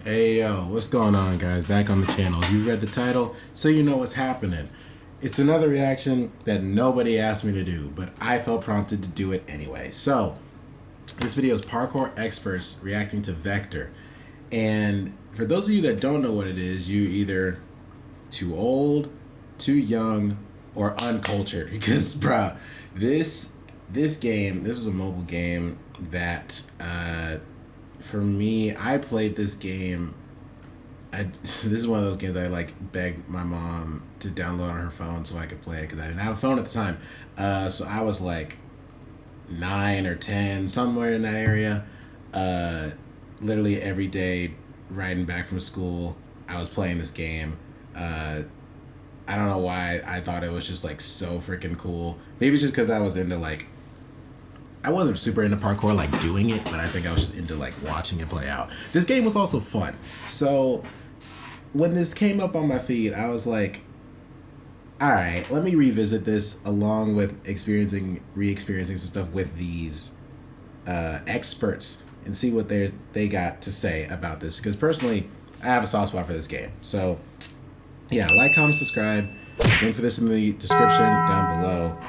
Hey yo, what's going on, guys? Back on the channel. You read the title, so you know what's happening. It's another reaction that nobody asked me to do, but I felt prompted to do it anyway. So, this video is Parkour experts reacting to Vector. And for those of you that don't know what it is, you either too old, too young, or uncultured. Because, bruh, this game, this was a mobile game that, for me, I played this game. This is one of those games I like begged my mom to download on her phone so I could play it because I didn't have a phone at the time. So I was like 9 or 10, somewhere in that area. Literally every day riding back from school, I was playing this game. I don't know why I thought it was just like so freaking cool. Maybe just because I was into like, I wasn't super into parkour, like doing it, but I think I was just into like watching it play out. This game was also fun. So when this came up on my feed, I was like, all right, let me revisit this along with re-experiencing some stuff with these experts and see what they got to say about this. Because personally, I have a soft spot for this game. So yeah, like, comment, subscribe. Link for this in the description down below.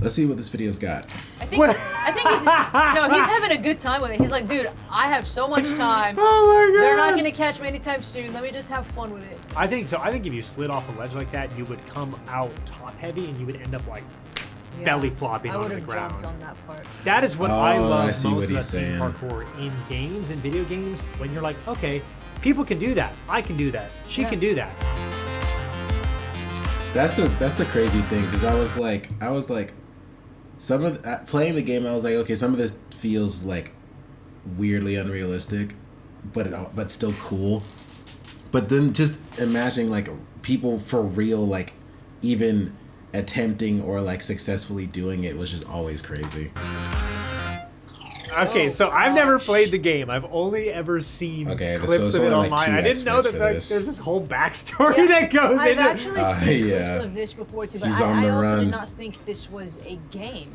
Let's see what this video's got. I think he's having a good time with it. He's like, dude, I have so much time. Oh my god. They're not gonna catch me anytime soon. Let me just have fun with it. I think so. I think if you slid off a ledge like that, you would come out top heavy and you would end up like belly flopping on the ground. I would have jumped on that part. That is what I love I see most what he's about saying. parkour in games and video games. When you're like, okay, people can do that. I can do that. She can do that. That's the crazy thing, because I was like, some of playing the game, I was like, okay, some of this feels like weirdly unrealistic, but still cool. But then just imagining like people for real, like even attempting or like successfully doing it was just always crazy. Okay, so I've never played the game. I've only ever seen clips of it online. Like I didn't know that there's this whole backstory that goes I've into it. I've actually seen clips of this before too, but I also did not think this was a game.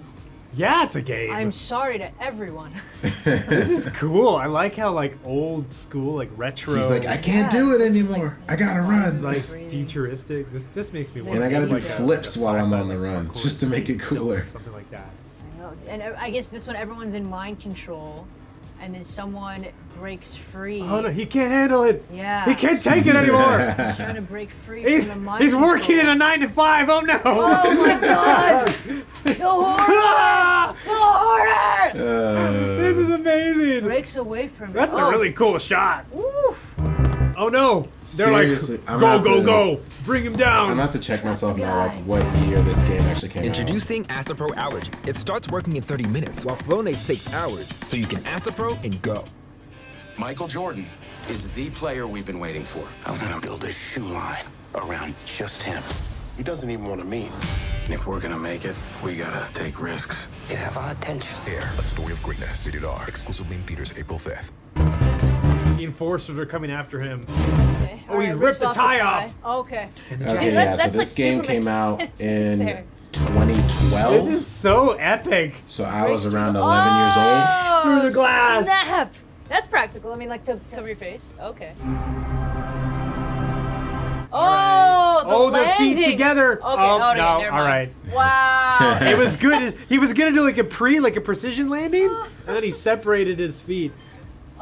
Yeah, it's a game. I'm sorry to everyone. This is cool. I like how like old school, like retro. He's like, I can't do it anymore. I gotta run. Like futuristic. This makes me want. And I gotta do like flips while I'm on the run, just to make it cooler. Something like that. I know. And I guess this one, everyone's in mind control, and then someone breaks free. Oh no, he can't handle it. Yeah. He can't take it anymore. He's trying to break free from the mind He's control. working in a 9 to 5. Oh no. Oh my god. Go harder! Go harder! This is amazing. Breaks away from it. That's a really cool shot. Oof. Oh no. They're Seriously, like, go. Bring him down. I'm gonna have to check myself now, like what year this game actually came out. Introducing AstaPro Allergy. It starts working in 30 minutes, while Flonase takes hours, so you can AstaPro and go. Michael Jordan is the player we've been waiting for. I'm gonna build a shoe line around just him. He doesn't even want to meet. And if we're gonna make it, we gotta take risks. You have our attention. Air, a story of greatness, rated R, exclusively in theaters April 5th. The enforcers are coming after him. Okay. Oh, he ripped the tie off. Okay. Okay, yeah, so this game came out in 2012. This is so epic. So I was around 11 years old. Through the glass. Snap! That's practical. I mean, like to cover your face. Okay. Oh, the landing. Feet together. Okay. Oh, no, no. never All mind. right. Wow. It was good. He was gonna do like a precision landing, and then he separated his feet.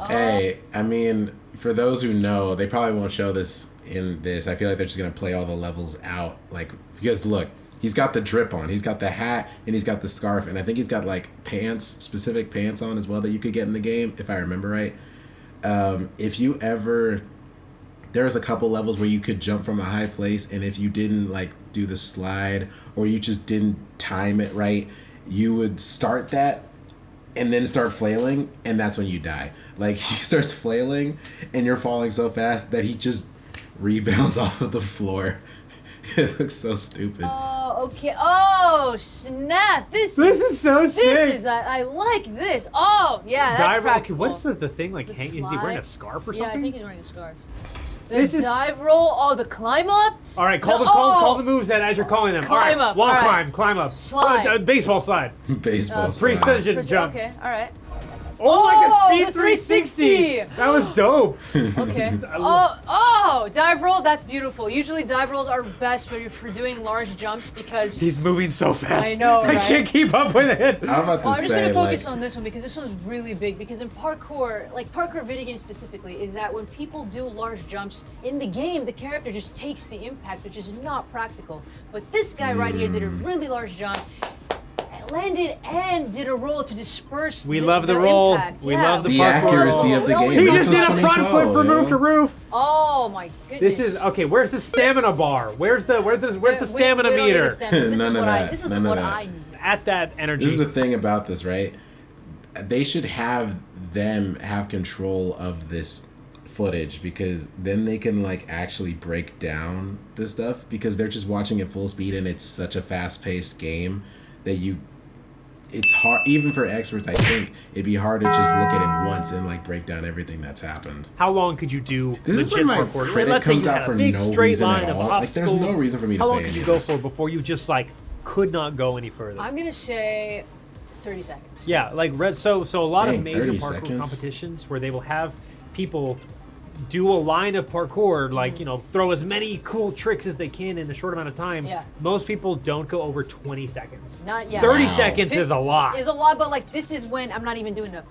Hey, I mean, for those who know, they probably won't show this in this. I feel like they're just gonna play all the levels out, like, because look, he's got the drip on, he's got the hat, and he's got the scarf, and I think he's got like pants, specific pants on as well that you could get in the game, if I remember right. If you ever, there's a couple levels where you could jump from a high place, and if you didn't like do the slide or you just didn't time it right, you would start that and then start flailing, and that's when you die. Like, he starts flailing and you're falling so fast that he just rebounds off of the floor. It looks so stupid. Oh, okay. Oh, snap. This is so sick. This is, I like this. Oh, yeah, that's practical. What's the thing, like, is he wearing a scarf or something? Yeah, I think he's wearing a scarf. The dive roll, the climb up. All right, call the moves as you're calling them. Climb up. Wall climb up. Slide. Baseball slide. Baseball slide. Precision jump. Okay, all right. Oh my god, speed the 360! That was dope. Okay. Dive roll, that's beautiful. Usually dive rolls are best for doing large jumps because... He's moving so fast. I know, I right? can't keep up with it. I'm about to I'm just say, gonna focus like, on this one because this one's really big. Because in parkour, like parkour video games specifically, is that when people do large jumps in the game, the character just takes the impact, which is not practical. But this guy right here did a really large jump, landed and did a roll to disperse. We love the roll. Impact. We Yeah. love the the parkour accuracy roll. of the game. He This just was did a front flip 2012, from roof yo. to roof. Oh my goodness. This is okay. Where's the stamina bar? Where's the stamina we don't need meter? a stamina. This None is of what I. that. This is None of what that. I need. At that energy. This is the thing about this, right? They should have them have control of this footage because then they can like actually break down this stuff because they're just watching at full speed and it's such a fast-paced game that it's hard even for experts. I think it'd be hard to just look at it once and like break down everything that's happened. How long could you do This is legit when my parkour? credit Let's say comes you out had for a big no straight reason line at of all. Like, there's no obstacles. reason for me to How say long could any you of go this. for before you just like could not go any further? I'm gonna say 30 seconds. Yeah, like so a lot Dang, of major 30 parkour seconds? competitions where they will have people do a line of parkour, like, you know, throw as many cool tricks as they can in a short amount of time. Yeah. Most people don't go over 20 seconds. Not yet. 30 Wow. seconds is a lot. Is a lot, but like this is when I'm not even doing a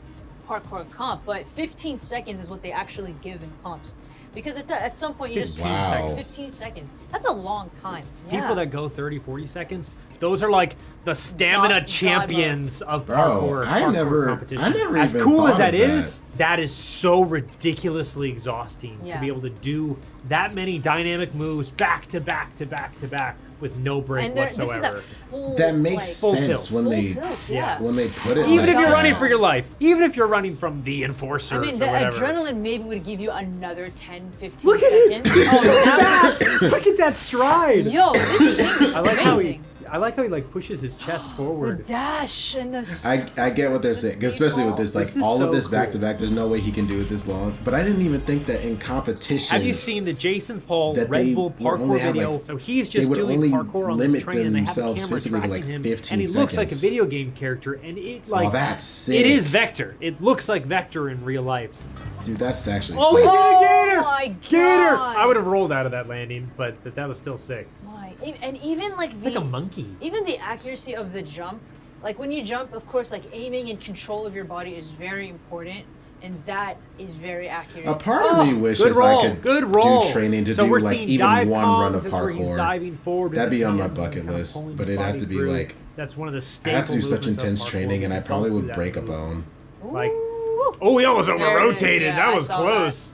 parkour comp, but 15 seconds is what they actually give in comps. Because at some point you just 15 Wow. seconds. 15 seconds. That's a long time. People Yeah. that go 30, 40 seconds, those are like the stamina God champions of Bro, parkour, I parkour never competition. even As cool thought as that of is, that is so ridiculously exhausting to Yeah. be able to do that many dynamic moves back to back to back to back with no break And this is whatsoever. at full. That makes like, sense tilt. when they full tilt, yeah. when they put it Even like if you're that. running for your life, even if you're running from the enforcer I mean, or the whatever. adrenaline maybe would give you another 10, 15 Look at it. seconds. Oh, now- Look at that stride. Yo, this is I like how amazing. I like how he like pushes his chest The forward. dash and the. I get what they're saying, especially with this, like This is all so of this back cool. to back. There's no way he can do it this long. But I didn't even think that in competition. Have you seen the Jason Paul that Red they Bull would only parkour have, video? like, So he's they just would doing only parkour on this limit train, and they have a themselves camera physically to, like, tracking him, 15 and he looks like a seconds. video game character, and it like that's sick. It is Vector. It looks like Vector in real life. Dude, that's actually Oh, sick. he did a Oh gator! my Gator! God. I would have rolled out of that landing, but that was still sick. My, and even like It's the like a monkey. even the accuracy of the jump, like when you jump, of course, like aiming and control of your body is very important, and that is very accurate. A part of me Good wishes roll. I could Good roll. do training to So do we're like seeing even dive one run bombs, of that's where he's parkour. diving forward with That'd be his on my hands and bucket kind of list, pulling but his it'd have body to be through. like That's one of the I'd staple have to do such movements of intense parkour. training, and I You probably don't do would that break a move. bone. Like, Ooh. oh, he almost over There it is. rotated. Yeah, That I was saw close.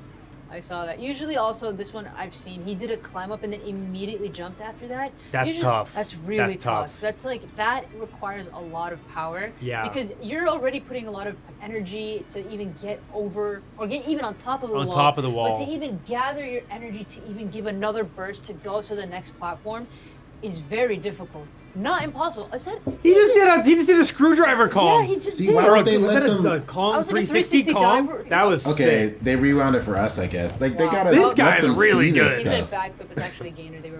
I saw that. Usually, also this one I've seen, he did a climb up and then immediately jumped after that. That's Usually, tough. That's really That's tough. That's like that requires a lot of power. Yeah. Because you're already putting a lot of energy to even get over or get even on top of the On wall. top of the wall. But to even gather your energy to even give another burst to go to the next platform is very difficult. Not impossible. I said He just did a screwdriver call. Yeah, he just See, did. why Or would they was let that them? a calm I was like a 360 360 calm? diver. That was Okay, sick. they rewound it for us, I guess. Like they Wow. gotta This let guy's them really see this He said stuff. backflip, it's actually gainer. They were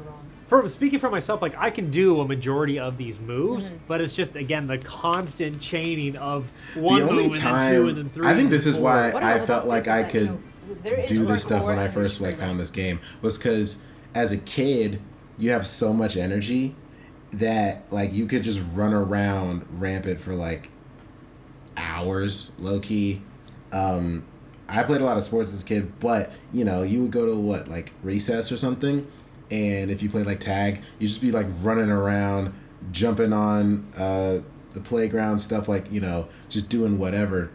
wrong. Speaking for myself, like I can do a majority of these moves, Mm-hmm. but it's just again the constant chaining of one The only move and then two and then time three. I think and this is four. why What I I love felt about like this I is that, could you know, there is do this stuff parkour when I and first there's like freedom. found this game was because as a kid you have so much energy that like you could just run around rampant for like hours low key. I played a lot of sports as a kid, but you know you would go to what like recess or something, and if you played like tag, you just be like running around, jumping on the playground stuff, like you know just doing whatever.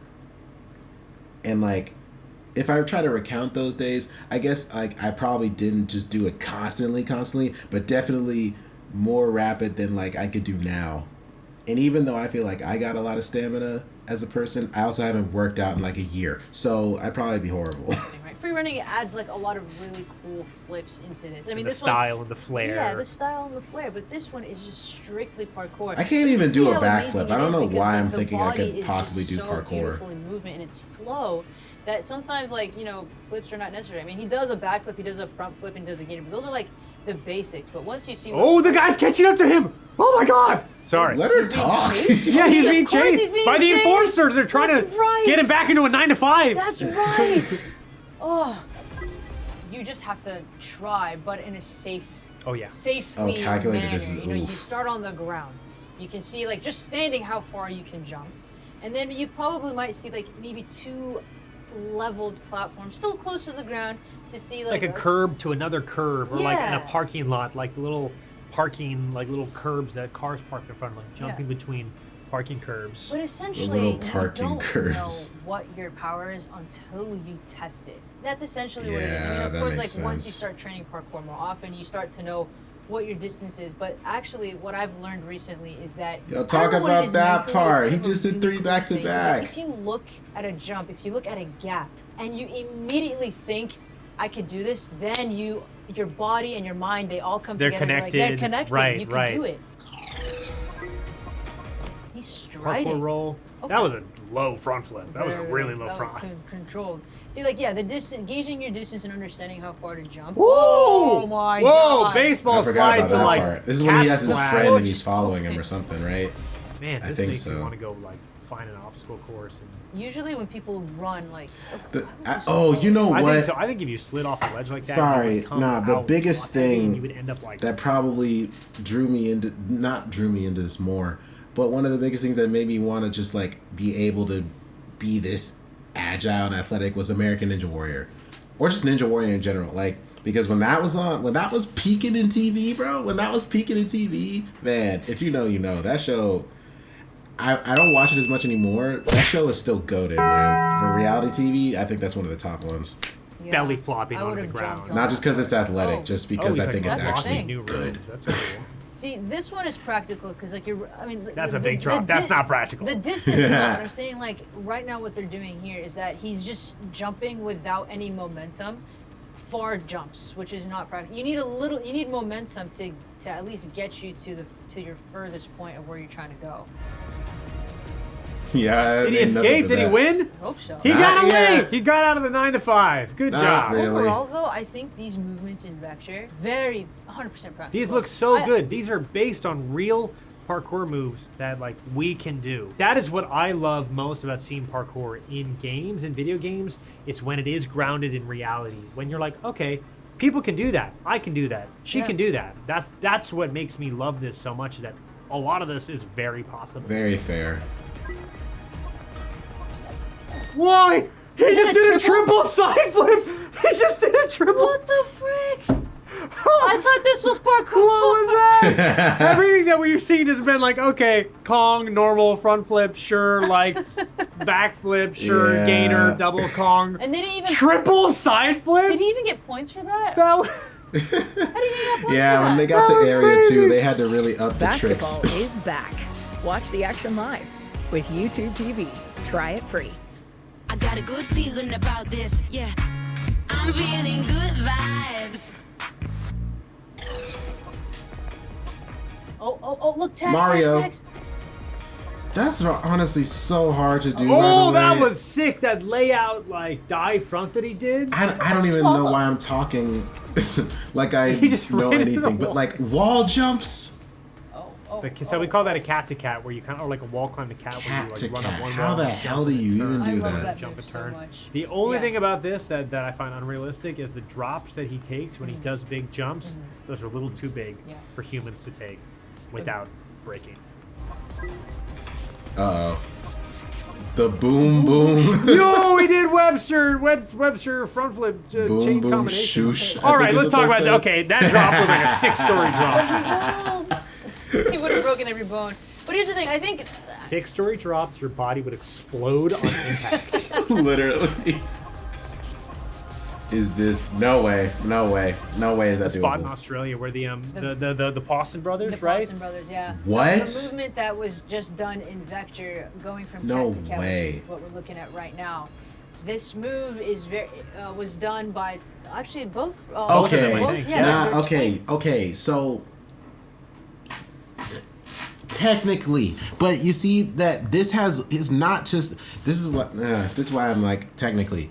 And like if I try to recount those days, I guess like I probably didn't just do it constantly, but definitely more rapid than like I could do now. And even though I feel like I got a lot of stamina as a person, I also haven't worked out in like a year. So I'd probably be horrible. Right. Free running adds like a lot of really cool flips into this. I mean, the this style one, and the flair. yeah, the style and the flair. But this one is just strictly parkour. I can't But you even can do see a how amazing backflip. it I don't is know because why I'm the thinking I body could is possibly just do so parkour. beautiful in movement and its flow that sometimes like flips are not necessary. I mean, he does a backflip, he does a front flip, and he does a gainer. But those are like the basics. But once you see, Oh, the guy's catching up to him. Oh my God! Sorry. Let her talk. Yeah, he's being Of course chased he's being by the chased. enforcers. They're trying That's to right. get him back into a 9 to 5. That's right. Oh, you just have to try, but in a safe, Oh yeah. safely calculated manner. distance, You know, you oof. start on the ground. You can see like just standing how far you can jump, and then you probably might see like maybe 2 leveled platforms, still close to the ground, to see Like a curb to another curb, or like in a Yeah. parking lot, like the little parking, like little curbs that cars park in front of, like jumping Yeah. between parking curbs. But essentially, little you parking don't curves. know what your power is until you test it. That's essentially what it is. I Yeah, mean, of that course, makes like once you sense. start training parkour more often, you start to know what your distance is. But actually, what I've learned recently is that Yo, I talk don't know what it about is that mentally, part. it's He kind of just a did 3 really back to thing. back. If you look at a jump, if you look at a gap, and you immediately think, "I could do this," then your body and your mind, they all come They're together. Like, connected. they're connected. Right, you can right. do it. He's striding. Parkour roll. Okay. That was a low front flip. That was a Very, really low that front. was controlled. See, like, yeah, the distance, gauging your distance and understanding how far to jump. Whoa! Oh my Whoa! God! Baseball I forgot slide about to that like. part. This is when he has his cat friend slide. and he's following him or something, right? Man, I this think makes me so. want to go like find an obstacle course. And Usually when people run, like, You know I think what? so. I think if you slid off a ledge like that, Sorry, you would come nah, the out biggest heavy and thing you would end up like That probably not drew me into this more, but one of the biggest things that made me want to just like be able to be this agile and athletic was American Ninja Warrior, or just Ninja Warrior in general. Like, because when that was peaking in TV, bro, man, if you know, you know. That show, I don't watch it as much anymore. That show is still goated, man. For reality TV, I think that's one of the top ones. yeah, belly flopping I onto the would've ground. jumped on Not just because it's athletic, Oh. just because Oh, I he's think like it's that's actually insane. new good. rooms. That's cool. See, this one is practical because, like, That's a big drop. That's not practical. The distance is not. I'm saying, like, right now what they're doing here is that he's just jumping without any momentum, far jumps, which is not practical. You need momentum to at least get you to your furthest point of where you're trying to go. Yeah. Did he escape? Did he win? I hope so. He Not got away. yet. He got out of the 9 to 5. Good Not job. really. Overall, though, I think these movements in Vector, very 100% practical. These look so I- good. These are based on real parkour moves that like we can do. That is what I love most about seeing parkour in games and video games. It's when it is grounded in reality. When you're like, okay, people can do that. I can do that. She Yeah. can do that. That's what makes me love this so much, is that a lot of this is very possible. Very fair. Why? He just a did a triple? triple side flip. He just did a triple. What the frick? I thought this was parkour. What was that? Everything that we've seen has been like, okay, Kong, normal, front flip, sure, like, back flip, sure, Yeah. gainer, double Kong. And they didn't even. Triple side flip? Did he even get points for that? That was- How did he get points Yeah, for when that? they got to That was area 2, crazy. they had to really up the Basketball tricks. is back. Watch the action live with YouTube TV. Try it free. I got a good feeling about this, yeah. I'm feeling good vibes. Oh, look, tags, Mario. tags. That's honestly so hard to do. by oh, the that way. was sick. That layout, like, die front that he did. I don't even know why I'm talking like I He just know ran into the anything, but wall. like wall jumps. So we call that a cat to cat, where you kind of, or like a wall climb to cat, where Cat you to like run cat. up one How wall. the and hell jump do you and even turn, do I love that? that Jump move and so turn. much. The only Yeah. thing about this that I find unrealistic is the drops that he takes when he does big jumps. Those are a little too big Yeah. for humans to take without breaking. Uh-oh. The boom boom. Yo, he did Webster front flip Boom chain boom combination. shoosh. All I right, think let's is talk what about they that. Okay, that drop was like a 6-story drop. He would have broken every bone. But here's the thing, I think 6-story drop, your body would explode on impact. Literally. Is this no way is that Spot in doable? Australia where the Pawson brothers, the right? Paulson brothers, yeah. What? So the movement that was just done in Vector, going from No cat to cat, way. which is what we're looking at right now. This move is was done by actually both. Okay. Both, yeah, Nah, they're okay. So technically, but you see that this is not just. This is why I'm like technically,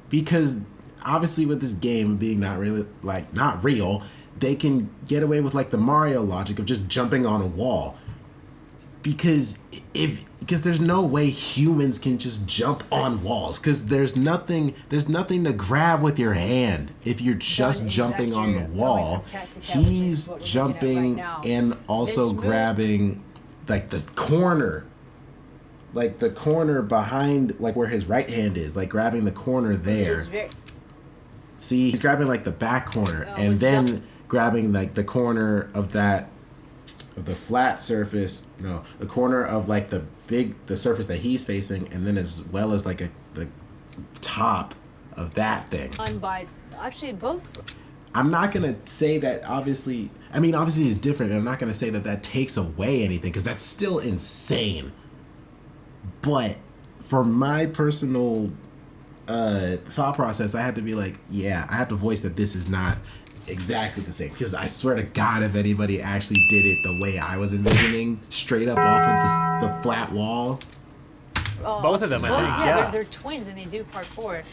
because obviously with this game being not real, they can get away with like the Mario logic of just jumping on a wall. Because there's no way humans can just jump on walls, because there's nothing to grab with your hand if you're just jumping on the wall. He's jumping and also grabbing like the corner behind, like where his right hand is, like grabbing the corner there. See, he's grabbing like the back corner and then grabbing like the corner of the flat surface, the corner of like the surface that he's facing, and then as well as like the top of that thing. Actually, both. I'm not gonna say that obviously it's different, and I'm not gonna say that takes away anything, because that's still insane. But for my personal thought process, I had to be like, I had to voice that this is not exactly the same, because I swear to God, if anybody actually did it the way I was envisioning, straight up off of the flat wall. Both of them, I think. Yeah, they're twins and they do parkour.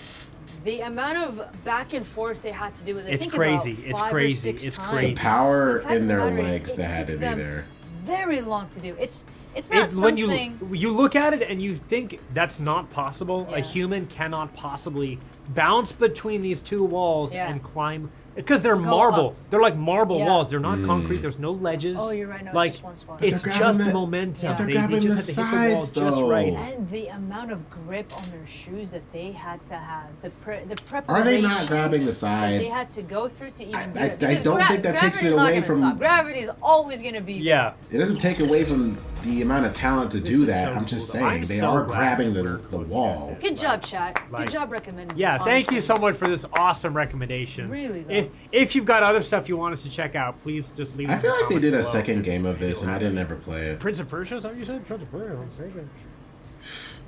The amount of back and forth they had to do with it, it's crazy. It's crazy. It's crazy. The power in their legs that had to be there. Very long to do. It's not something. When you look at it and you think that's not possible, a human cannot possibly bounce between these two walls and climb. Because they're marble. Up. They're like marble walls. They're not concrete. There's no ledges. Oh, you're right. No, like, it's just one spot. It's just momentum. They're They grabbing the just had to hit sides, the wall just right. And the amount of grip on their shoes that they had to have. The preparation. Are they not grabbing the side? They had to go through to even do I it. don't think that takes it away from... Gravity is always going to be there. It doesn't take away from the amount of talent to do that. I'm just saying, they are grabbing the wall. Good job, chat. Good job recommending this, thank you so much for this awesome recommendation. Really, though. If you've got other stuff you want us to check out, please just leave it. I feel like they did a second game of this, and I didn't ever play it. Prince of Persia, is that what you said? Prince of Persia, I'm saying.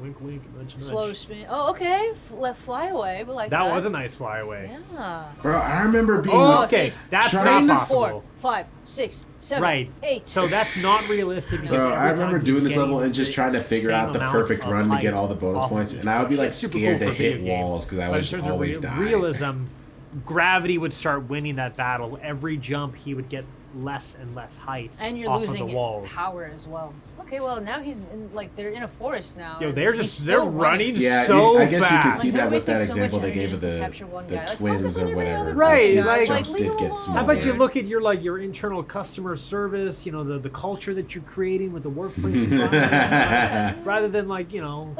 Wink, wink, nudge, nudge. Slow spin. Oh, okay. Fly away, but like that was a nice fly away. Yeah. Bro, I remember being... That's not possible. 4, 5, 6, 7, right. 8. So that's not realistic. Bro, I remember doing this level and just trying to figure out the perfect run to get all the bonus points, and I would be like scared to hit walls because I would just always die. Realism, gravity would start winning that battle. Every jump, he would get less and less height and you're off losing of the walls. Power as well. Okay, well now he's in, they're in a forest now. Yo, they're running I guess you can see that with that example they gave of the twins or whatever. Right, like jumps did get smaller. How about you look at your internal customer service, the culture that you're creating with the workplace environment, rather than like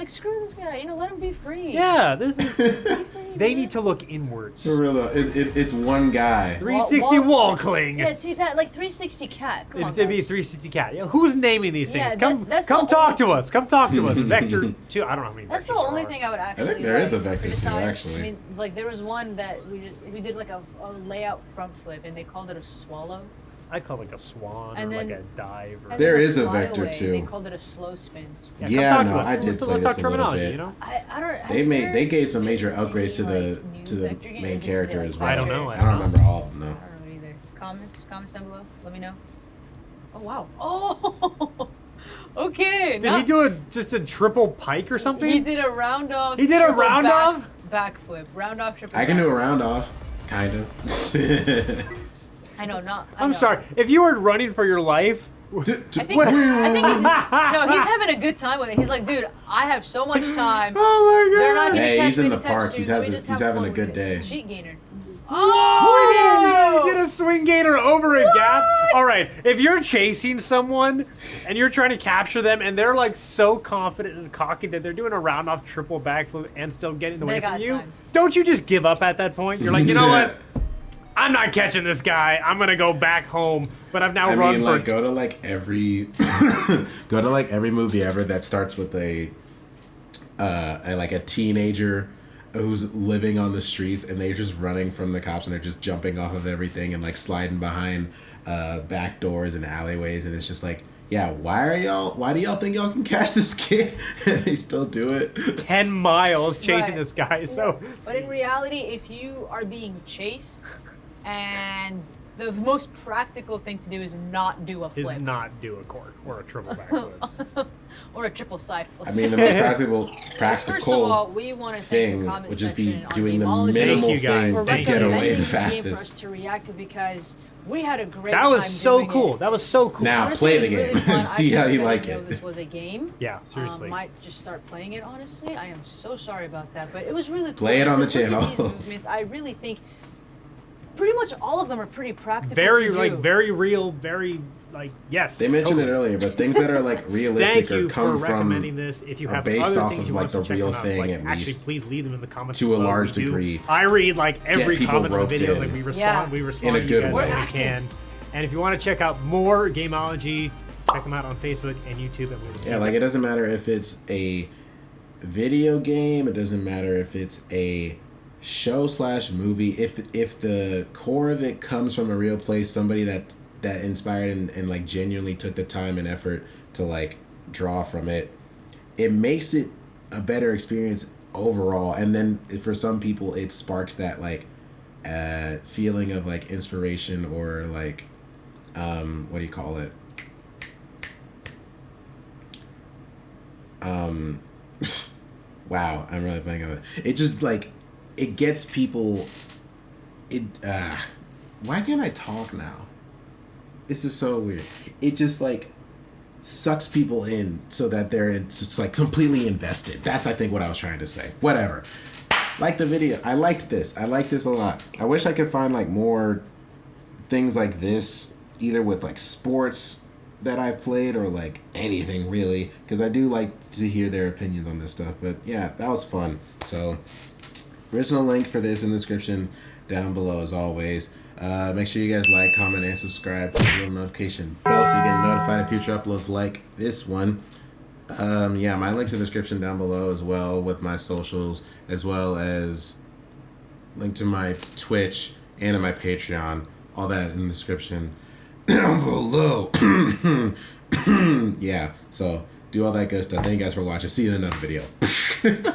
screw this guy, let him be free. Yeah, this is they need to look inwards. For real though, it's one guy. 360 wall cling. Yeah, see that 360 cat. Come on, it'd be 360 cat. Yeah, who's naming these things? Come talk to us. Come talk to us. Vector 2. I don't know how many. That's the only thing I would actually. I think there is a Vector 2 actually. I mean, there was one that we did like a layout front flip, and they called it a swallow. I call it like a swan and or then, like a dive. Or there is a Vector 2. They called it a slow spin. Yeah, no, I did play this a little bit. I don't. They gave some major upgrades to the main character as well. I don't know. I don't remember all of them though. I don't know either. Comments down below. Let me know. Oh wow. Oh. Okay. Did he do just a triple pike or something? He did a round off. He did a round off? Backflip. Round off, triple I can do a round off. Kind of. I know, not. I'm sorry. If you were running for your life... I think he's having a good time with it. He's like, dude, I have so much time. Oh my god. They're not gonna hey, catch he's me in the anytime park. soon. He's having a good day. Cheat gainer. Oh! You did a swing gainer over a gap. All right, if you're chasing someone and you're trying to capture them and they're like so confident and cocky that they're doing a round off triple backflip and still getting away from you, don't you just give up at that point? You're like, you know what? I'm not catching this guy. I'm gonna go back home. But I've now run for. Go to every movie ever that starts with a teenager who's living on the streets and they're just running from the cops and they're just jumping off of everything and sliding behind back doors and alleyways, and it's just like, yeah, why do y'all think y'all can catch this kid? And they still do it. 10 miles chasing this guy. So but in reality, if you are being chased and the most practical thing to do is not do a flip. Is not do a cork or a triple backflip. Or a triple side flip. I mean, the most First of all, we want to thank the thing comment would just section be on doing the Gameology minimal Thank you, guys. thing for to get away recommending the this game for us fastest. to react to, because we had a great That time was so doing cool. it. That was so cool. Now Honestly, play it the was really game fun. and see I how you didn't like know it. This was a game. Yeah, seriously. Might just start playing it. Honestly, I am so sorry about that, but it was really cool. Play it on the Look at channel. these movements. I really think pretty much all of them are pretty practical. Very to do. like very real, very like yes. They mentioned totally. it earlier, but things that are like realistic Thank or you come for from recommending this. If you are have based other off things of, you like, want the us to check real them out, thing, like, at actually, least, please leave them in the comments to a below. large We do. degree, I read like every people comment on the roped videos. in. Like we respond, Yeah. we respond In a to good you guys way. when we Acting. can. And if you want to check out more Gameology, check them out on Facebook and YouTube. And we'll see Yeah, you like it doesn't matter if it's a video game, it doesn't matter if it's a show/movie. If the core of it comes from a real place, somebody that inspired and like genuinely took the time and effort to like draw from it, it makes it a better experience overall. And then for some people, it sparks that like feeling of like inspiration or like what do you call it? Wow, I'm really blanking on it. It just like it gets people. Why can't I talk now? This is so weird. It just like sucks people in so that they're it's like completely invested. That's I think what I was trying to say. Whatever. Like the video. I liked this. I like this a lot. I wish I could find like more things like this, either with like sports that I've played or like anything really, because I do like to hear their opinions on this stuff. But yeah, that was fun. So original link for this in the description down below as always. Make sure you guys like, comment, and subscribe. Click the little notification bell so you get notified of future uploads like this one. Yeah, my link's in the description down below as well, with my socials, as well as link to my Twitch and to my Patreon. All that in the description down below. Yeah, so do all that good stuff. Thank you guys for watching. See you in another video.